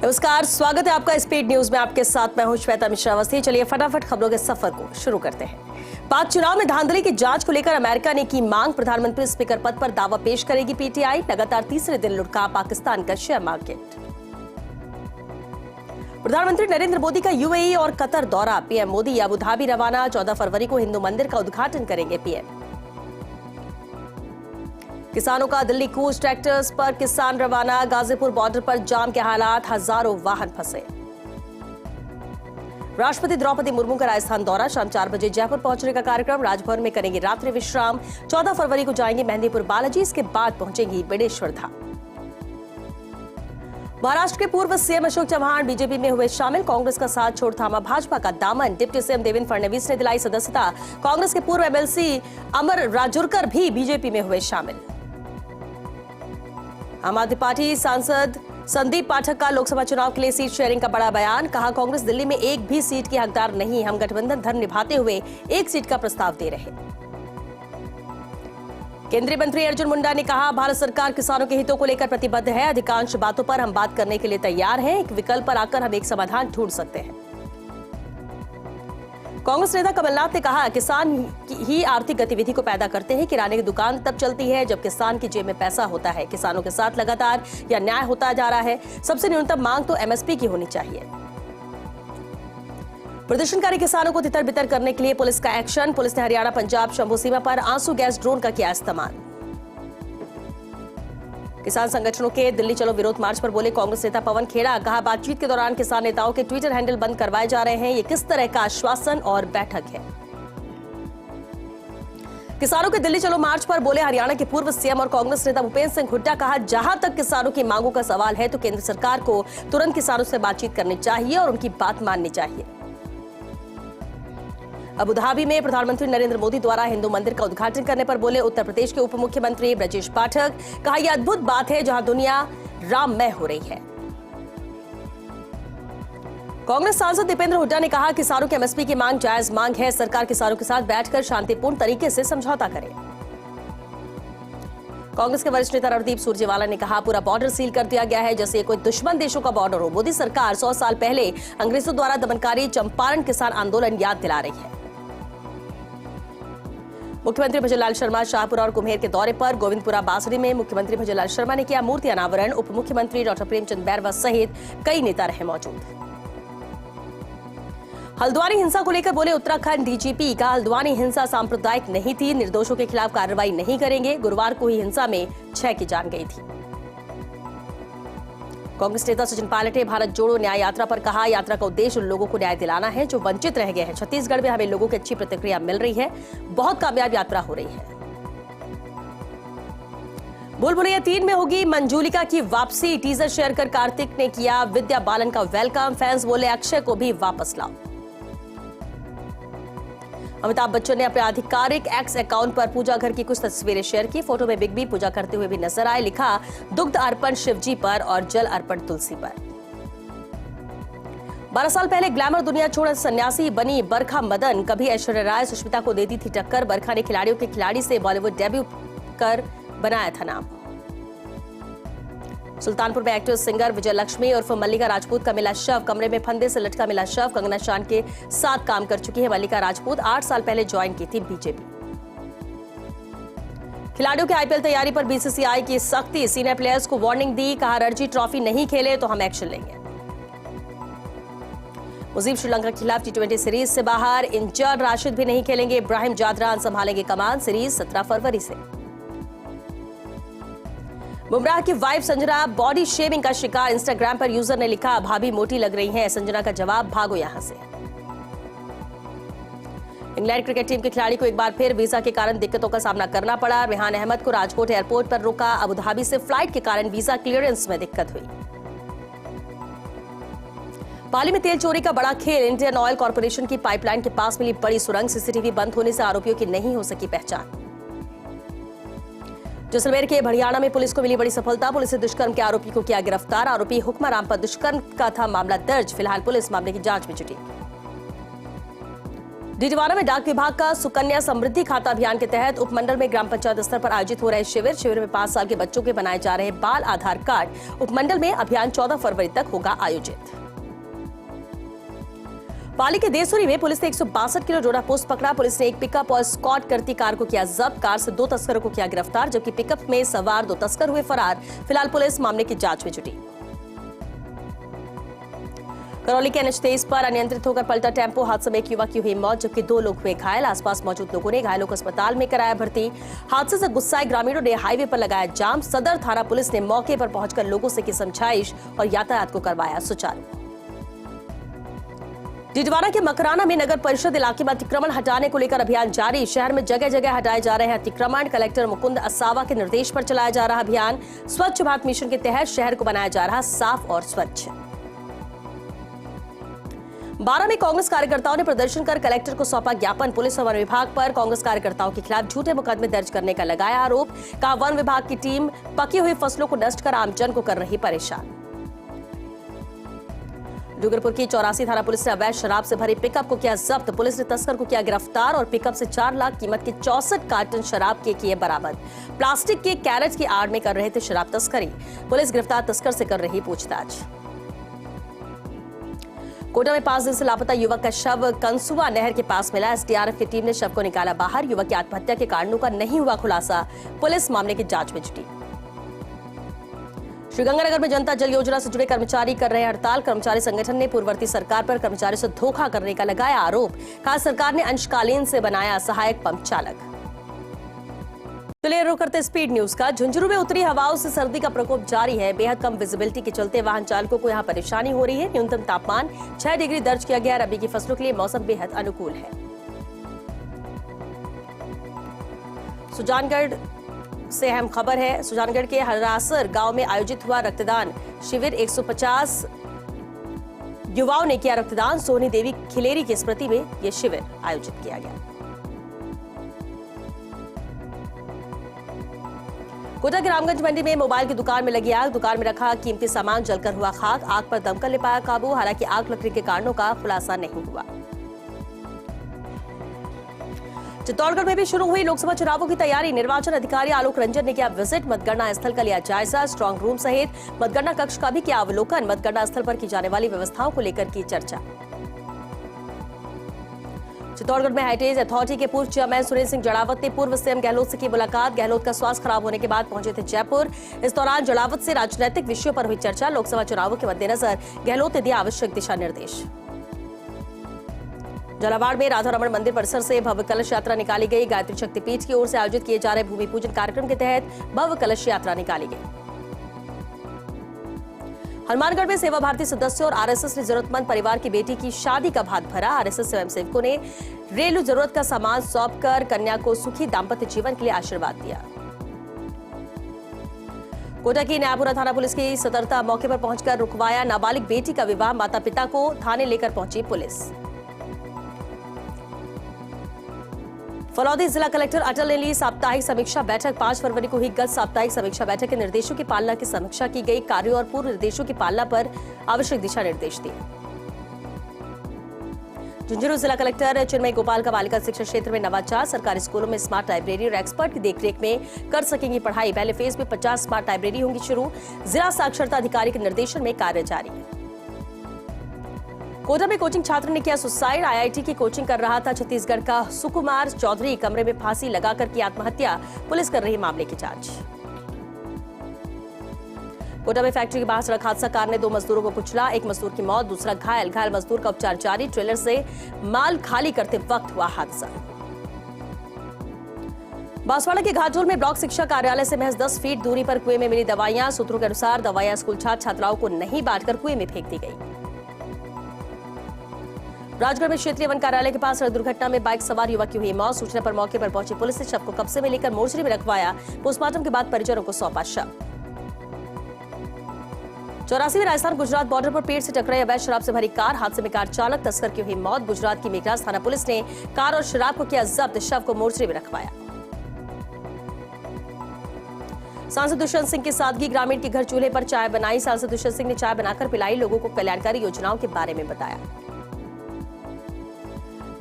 नमस्कार, स्वागत है आपका स्पीड न्यूज में। आपके साथ मैं हूं श्वेता मिश्रा अवस्थी। चलिए फटाफट खबरों के सफर को शुरू करते हैं। पाक चुनाव में धांधली की जांच को लेकर अमेरिका ने की मांग। प्रधानमंत्री स्पीकर पद पर दावा पेश करेगी पीटीआई। लगातार तीसरे दिन लुढ़का पाकिस्तान का शेयर मार्केट। प्रधानमंत्री नरेंद्र मोदी का यूएई और कतर दौरा। पीएम मोदी अबू धाबी रवाना। 14 फरवरी को हिंदू मंदिर का उद्घाटन करेंगे पीएम। किसानों का दिल्ली कूच, ट्रैक्टर्स पर किसान रवाना। गाजीपुर बॉर्डर पर जाम के हालात, हजारों वाहन फंसे। राष्ट्रपति द्रौपदी मुर्मू का राजस्थान दौरा। शाम 4 बजे जयपुर पहुंचने का कार्यक्रम। राजभवन में करेंगे रात्रि विश्राम। 14 फरवरी को जाएंगे मेहंदीपुर बालाजी। इसके बाद पहुंचेंगी बेड़ेश्वर धाम। महाराष्ट्र के पूर्व सीएम अशोक चव्हाण बीजेपी में हुए शामिल। कांग्रेस का साथ छोड़ थामा भाजपा का दामन। डिप्टी सीएम देवेंद्र फडणवीस ने दिलाई सदस्यता। कांग्रेस के पूर्व एमएलसी अमर राजूरकर भी बीजेपी में हुए शामिल। आम आदमी पार्टी सांसद संदीप पाठक का लोकसभा चुनाव के लिए सीट शेयरिंग का बड़ा बयान। कहा, कांग्रेस दिल्ली में एक भी सीट की हकदार नहीं। हम गठबंधन धर्म निभाते हुए एक सीट का प्रस्ताव दे रहे। केंद्रीय मंत्री अर्जुन मुंडा ने कहा, भारत सरकार किसानों के हितों को लेकर प्रतिबद्ध है। अधिकांश बातों पर हम बात करने के लिए तैयार हैं। एक विकल्प पर आकर हम एक समाधान ढूंढ सकते हैं। कांग्रेस नेता कमलनाथ ने कहा, किसान ही आर्थिक गतिविधि को पैदा करते हैं। किराने की दुकान तब चलती है जब किसान की जेब में पैसा होता है। किसानों के साथ लगातार यह न्याय होता जा रहा है। सबसे न्यूनतम मांग तो एमएसपी की होनी चाहिए। प्रदर्शनकारी किसानों को तितर बितर करने के लिए पुलिस का एक्शन। पुलिस ने हरियाणा पंजाब शंभू सीमा पर आंसू गैस ड्रोन का किया इस्तेमाल। किसान संगठनों के दिल्ली चलो विरोध मार्च पर बोले कांग्रेस नेता पवन खेड़ा। कहा, बातचीत के दौरान किसान नेताओं के ट्विटर हैंडल बंद करवाए जा रहे हैं। ये किस तरह का आश्वासन और बैठक है। किसानों के दिल्ली चलो मार्च पर बोले हरियाणा के पूर्व सीएम और कांग्रेस नेता भूपेंद्र सिंह हुड्डा। कहा, जहां तक किसानों की मांगों का सवाल है तो केंद्र सरकार को तुरंत किसानों से बातचीत करनी चाहिए और उनकी बात माननी चाहिए। अबू धाबी में प्रधानमंत्री नरेंद्र मोदी द्वारा हिंदू मंदिर का उद्घाटन करने पर बोले उत्तर प्रदेश के उप मुख्यमंत्री ब्रजेश पाठक। कहा, यह अद्भुत बात है जहां दुनिया राममय हो रही है। कांग्रेस सांसद दीपेंद्र हुड्डा ने कहा, किसानों की एमएसपी की मांग जायज मांग है। सरकार किसानों के साथ बैठकर शांतिपूर्ण तरीके से समझौता करे। कांग्रेस के वरिष्ठ नेता रणदीप सुरजेवाला ने कहा, पूरा बॉर्डर सील कर दिया गया है जैसे ये कोई दुश्मन देशों का बॉर्डर हो। मोदी सरकार 100 साल पहले अंग्रेजों द्वारा दमनकारी चंपारण किसान आंदोलन याद दिला रही है। मुख्यमंत्री भजनलाल शर्मा शाहपुर और कुम्हेर के दौरे पर। गोविंदपुरा बासड़ी में मुख्यमंत्री भजनलाल शर्मा ने किया मूर्ति अनावरण। उप मुख्यमंत्री डॉक्टर प्रेमचंद बैरवा सहित कई नेता रहे मौजूद। हल्द्वानी हिंसा को लेकर बोले उत्तराखंड डीजीपी। का हल्द्वानी हिंसा सांप्रदायिक नहीं थी। निर्दोषों के खिलाफ कार्रवाई नहीं करेंगे। गुरुवार को ही हिंसा में 6 की जान गई थी। कांग्रेस नेता सचिन पायलट ने भारत जोड़ो न्याय यात्रा पर कहा, यात्रा का उद्देश्य उन लोगों को न्याय दिलाना है जो वंचित रह गए हैं। छत्तीसगढ़ में हमें लोगों की अच्छी प्रतिक्रिया मिल रही है। बहुत कामयाब यात्रा हो रही है। भूल-भुलैया 3 में होगी मंजूलिका की वापसी। टीजर शेयर कर कार्तिक ने किया विद्या बालन का वेलकम। फैंस बोले अक्षय को भी वापस लाओ। अमिताभ बच्चन ने अपने आधिकारिक एक्स अकाउंट पर पूजा घर की कुछ तस्वीरें शेयर की। फोटो में बिग बी पूजा करते हुए भी नजर आए। लिखा, दुग्ध अर्पण शिवजी पर और जल अर्पण तुलसी पर। 12 साल पहले ग्लैमर दुनिया छोड़ सन्यासी बनी बरखा मदन। कभी ऐश्वर्या राय सुष्मिता को देती थी टक्कर। बरखा ने खिलाड़ियों के खिलाड़ी से बॉलीवुड डेब्यू कर बनाया था नाम। सुल्तानपुर में एक्ट्रेस सिंगर विजय लक्ष्मी उर्फ मल्लिका राजपूत का मिला शव। कमरे में फंदे से लटका मिला शव। कंगना शान के साथ काम कर चुकी है मल्लिका राजपूत। 8 साल पहले ज्वाइन की थी बीजेपी। खिलाड़ियों की आईपीएल तैयारी पर बीसीसीआई की सख्ती। सीनियर प्लेयर्स को वार्निंग दी। कहा, रणजी ट्रॉफी नहीं खेले तो हम एक्शन लेंगे। मुजीब श्रीलंका के खिलाफ टी20 सीरीज से बाहर। इंजर्ड राशिद भी नहीं खेलेंगे। इब्राहिम जादरान संभालेंगे कमान। सीरीज 17 फरवरी से। बुमराह की वाइफ संजना बॉडी शेविंग का शिकार। इंस्टाग्राम पर यूजर ने लिखा, भाभी मोटी लग रही हैं। संजना का जवाब, भागो यहां से। इंग्लैंड क्रिकेट टीम के खिलाड़ी को एक बार फिर वीजा के कारण दिक्कतों का सामना करना पड़ा। रेहान अहमद को राजकोट एयरपोर्ट पर रोका। अबू धाबी से फ्लाइट के कारण वीजा क्लियरेंस में दिक्कत हुई। पाली में तेल चोरी का बड़ा खेल। इंडियन ऑयल कॉर्पोरेशन की पाइपलाइन के पास मिली बड़ी सुरंग। सीसीटीवी बंद होने से आरोपियों की नहीं हो सकी पहचान। जैसलमेर के भड़ियाना में पुलिस को मिली बड़ी सफलता। पुलिस ने दुष्कर्म के आरोपी को किया गिरफ्तार। आरोपी हुक्माराम पर दुष्कर्म का था मामला दर्ज। फिलहाल पुलिस मामले की जांच में जुटी। डीडवाना में डाक विभाग का सुकन्या समृद्धि खाता अभियान के तहत उपमंडल में ग्राम पंचायत स्तर पर आयोजित हो रहे शिविर में 5 साल के बच्चों के बनाए जा रहे बाल आधार कार्ड उपमंडल में अभियान 14 फरवरी तक होगा आयोजित। पाली के देसुरी में पुलिस ने 162 किलो डोडा पोस्ट पकड़ा। पुलिस ने एक पिकअप और स्कॉट करती कार को किया जब्त। कार से 2 तस्करों को किया गिरफ्तार, जबकि पिकअप में सवार 2 तस्कर हुए फरार। फिलहाल पुलिस मामले की जांच में जुटी। करौली के NH-23 पर अनियंत्रित होकर पलटा टेम्पो हादसे में एक युवक की हुई मौत, जबकि 2 लोग हुए घायल। आसपास मौजूद लोगों ने घायलों को अस्पताल में कराया भर्ती। हादसे से गुस्साए ग्रामीणों ने हाईवे पर लगाया जाम। सदर थाना पुलिस ने मौके पर पहुंचकर लोगों से की समझाइश और यातायात को करवाया सुचारू। डीडवाना के मकराना में नगर परिषद इलाके में अतिक्रमण हटाने को लेकर अभियान जारी। शहर में जगह जगह हटाए जा रहे हैं अतिक्रमण। कलेक्टर मुकुंद असावा के निर्देश पर चलाया जा रहा अभियान। स्वच्छ भारत मिशन के तहत शहर को बनाया जा रहा साफ और स्वच्छ। बारां में कांग्रेस कार्यकर्ताओं ने प्रदर्शन कर कलेक्टर को सौंपा ज्ञापन। पुलिस और वन विभाग पर कांग्रेस कार्यकर्ताओं के खिलाफ झूठे मुकदमे दर्ज करने का लगाया आरोप। कहा वन विभाग की टीम पकी हुई फसलों को नष्ट कर आमजन को कर रही परेशान। डूंगरपुर की 84 थाना पुलिस ने अवैध शराब से भरी पिकअप को किया जब्त। पुलिस ने तस्कर को किया गिरफ्तार और पिकअप से 4 लाख कीमत के 64 कार्टन शराब के किए बरामद। प्लास्टिक के कैरेट की आड़ में कर रहे थे शराब तस्करी। पुलिस गिरफ्तार तस्कर से कर रही पूछताछ। कोटा में 5 दिन से लापता युवक का शव कंसुआ नहर के पास मिला। SDRF की टीम ने शव को निकाला बाहर। युवक की आत्महत्या के कारणों का नहीं हुआ खुलासा। पुलिस मामले की जांच में जुटी। श्रीगंगानगर में जनता जल योजना से जुड़े कर्मचारी कर रहे हड़ताल। कर्मचारी संगठन ने पूर्ववर्ती सरकार पर कर्मचारी से धोखा करने का लगाया आरोप। कहा सरकार ने अंशकालीन से बनाया सहायक पंप चालक। चलिए रुक करते स्पीड न्यूज का। झुंझुनू में उत्तरी हवाओं से सर्दी का प्रकोप जारी है। बेहद कम विजिबिलिटी के चलते वाहन चालकों को यहां परेशानी हो रही है। न्यूनतम तापमान 6 डिग्री दर्ज किया गया। रबी की फसलों के लिए मौसम बेहद अनुकूल है। सुजानगढ़ से अहम खबर है। सुजानगढ़ के हरासर गांव में आयोजित हुआ रक्तदान शिविर। 150 युवाओं ने किया रक्तदान। सोनी देवी खिलेरी की स्मृति में यह शिविर आयोजित किया गया। कोटा के रामगंज मंडी में मोबाइल की दुकान में लगी आग। दुकान में रखा कीमती सामान जलकर हुआ खाक। आग पर दमकल ने पाया काबू। हालांकि आग लगने के कारणों का खुलासा नहीं हुआ। चित्तौड़गढ़ में भी शुरू हुई लोकसभा चुनावों की तैयारी। निर्वाचन अधिकारी आलोक रंजन ने किया विजिट। मतगणना स्थल का लिया जायजा। स्ट्रांग रूम सहित मतगणना कक्ष का भी किया अवलोकन। मतगणना स्थल पर की जाने वाली व्यवस्थाओं को लेकर की चर्चा। चित्तौड़गढ़ में हेरिटेज अथॉरिटी के पूर्व चेयरमैन सुरेंद्र सिंह जड़ावत ने पूर्व सीएम गहलोत से की मुलाकात। गहलोत का स्वास्थ्य खराब होने के बाद पहुंचे थे जयपुर। इस दौरान जड़ावत से राजनीतिक विषयों पर हुई चर्चा। लोकसभा चुनावों के मद्देनजर गहलोत ने दिया आवश्यक दिशा निर्देश। झालावाड़ में राधा रमण मंदिर परिसर से भव्य कलश यात्रा निकाली गई। गायत्री शक्तिपीठ की ओर से आयोजित किए जा रहे भूमि पूजन कार्यक्रम के तहत भव्य कलश यात्रा निकाली गई। हनुमानगढ़ में सेवा भारती सदस्यों और RSS ने जरूरतमंद परिवार की बेटी की शादी का भात भरा। RSS स्वयंसेवकों ने घरेलू जरूरत का सामान सौंपकर कन्या को सुखी दाम्पत्य जीवन के लिए आशीर्वाद दिया। कोटा की न्यायपुरा थाना पुलिस की सतर्कता। मौके पर पहुंचकर रुकवाया नाबालिग बेटी का विवाह। माता पिता को थाने लेकर पहुंची पुलिस। फलौदी जिला कलेक्टर अटल ने ली साप्ताहिक समीक्षा बैठक। 5 फरवरी को हुई गत साप्ताहिक समीक्षा बैठक के निर्देशों की पालना की समीक्षा की गई। कार्यों और पूर्व निर्देशों की पालना पर आवश्यक दिशा निर्देश दिए। झुंझुनू जिला कलेक्टर चिन्मय गोपाल का बालिका शिक्षा क्षेत्र में नवाचार। सरकारी स्कूलों में स्मार्ट लाइब्रेरी और एक्सपर्ट की देखरेख में कर सकेंगी पढ़ाई। पहले फेज में 50 स्मार्ट लाइब्रेरी होंगी शुरू। जिला साक्षरता अधिकारी के निर्देशन में कार्य जारी। कोटा में कोचिंग छात्र ने किया सुसाइड। IIT की कोचिंग कर रहा था छत्तीसगढ़ का सुकुमार चौधरी। कमरे में फांसी लगाकर की आत्महत्या। पुलिस कर रही मामले की जांच। कोटा में फैक्ट्री के बाहर सड़क हादसा। कार ने 2 मजदूरों को कुचला। एक मजदूर की मौत, दूसरा घायल। घायल मजदूर का उपचार जारी। ट्रेलर से माल खाली करते वक्त हुआ हादसा। बांसवाड़ा के घाटोल में ब्लॉक शिक्षा कार्यालय से महज 10 फीट दूरी पर कुएं में मिली दवाइयां। सूत्रों के अनुसार दवाइयां स्कूल छात्र छात्राओं को नहीं बांटकर कुएं में फेंक दी गई। राजगढ़ में क्षेत्रीय वन कार्यालय के पास सड़क दुर्घटना में बाइक सवार युवक की हुई मौत। सूचना पर मौके पर पहुंची पुलिस ने शव को कब्जे में लेकर मोर्चरी में रखवाया। पोस्टमार्टम के बाद परिजनों को सौंपा शव। 84वें राजस्थान गुजरात बॉर्डर पर पेड़ से टकराई अवैध शराब से भरी कार। हादसे में कार चालक तस्कर की हुई मौत। गुजरात की मेघराज थाना पुलिस ने कार और शराब को किया जब्त। शव को मोर्चरी में रखवाया। सांसद दुष्यंत सिंह की सादगी। ग्रामीण के घर चूल्हे पर चाय बनाई। सांसद दुष्यंत सिंह ने चाय बनाकर पिलाई। लोगों को कल्याणकारी योजनाओं के बारे में बताया।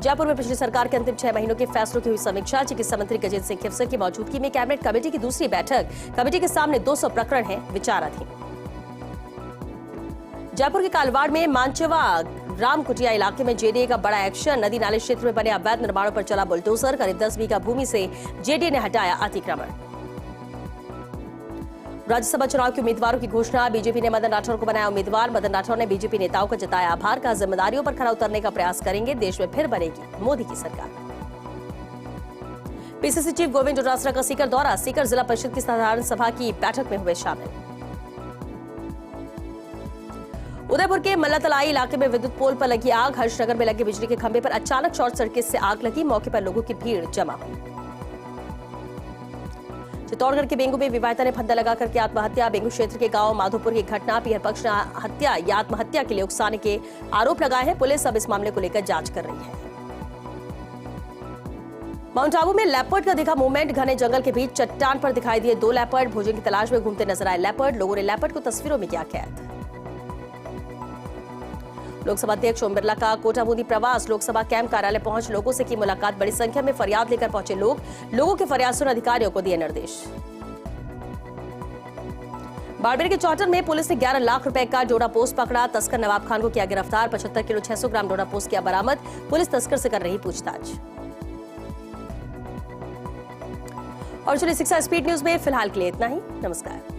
जयपुर में पिछली सरकार के अंतिम 6 महीनों के फैसलों की हुई समीक्षा। चिकित्सा मंत्री गजेंद्र सिंह खिवसर की मौजूदगी में कैबिनेट कमेटी की दूसरी बैठक। कमेटी के सामने 200 प्रकरण हैं विचाराधीन। जयपुर के कालवाड़ में मानचवा राम कुटिया इलाके में जेडीए का बड़ा एक्शन। नदी नाले क्षेत्र में बने अवैध निर्माणों पर चला बुलडोजर। करीब 10 बीघा भूमि से जेडीए ने हटाया अतिक्रमण। राज्यसभा चुनाव के उम्मीदवारों की घोषणा। बीजेपी ने मदन राठौर को बनाया उम्मीदवार। मदन राठौर ने बीजेपी नेताओं का जताया आभार। कहा जिम्मेदारियों पर खरा उतरने का प्रयास करेंगे। देश में फिर बनेगी मोदी की सरकार। पीसीसी चीफ गोविंद डोटासरा का सीकर दौरा। सीकर जिला परिषद की साधारण सभा की बैठक में हुए शामिल। उदयपुर के मल्लातलाई इलाके में विद्युत पोल पर लगी आग। हर्षनगर में लगे बिजली के खंभे पर अचानक शॉर्ट सर्किट से आग लगी। मौके पर लोगों की भीड़ जमा हुई। चित्तौड़गढ़ के बेंगू में विवाहिता ने फंदा लगा करके आत्महत्या। बेंगू क्षेत्र के गांव माधोपुर की घटना। पीहर पक्ष ने हत्या या आत्महत्या के लिए उकसाने के आरोप लगाए हैं। पुलिस अब इस मामले को लेकर जांच कर रही है। माउंट आबू में लेपर्ड का दिखा मूवमेंट। घने जंगल के बीच चट्टान पर दिखाई दिए 2 लेपर्ड। भोजन की तलाश में घूमते नजर आए लेपर्ड। लोगों ने लेपर्ड को तस्वीरों में किया कैद। लोकसभा अध्यक्ष ओम बिरला का कोटाबूंदी प्रवास। लोकसभा कैंप कार्यालय पहुंच लोगों से की मुलाकात। बड़ी संख्या में फरियाद लेकर पहुंचे लोगों के फरियाद सुन अधिकारियों को दिए निर्देश। बाड़मेर के चौटन में पुलिस ने 11 लाख रुपए का डोडा पोस्ट पकड़ा। तस्कर नवाब खान को किया गिरफ्तार। 75 किलो 600 ग्राम डोडा पोस्ट किया बरामद। पुलिस तस्कर से कर रही पूछताछ। और चलिए शिक्षा स्पीड न्यूज में फिलहाल के लिए इतना ही। नमस्कार।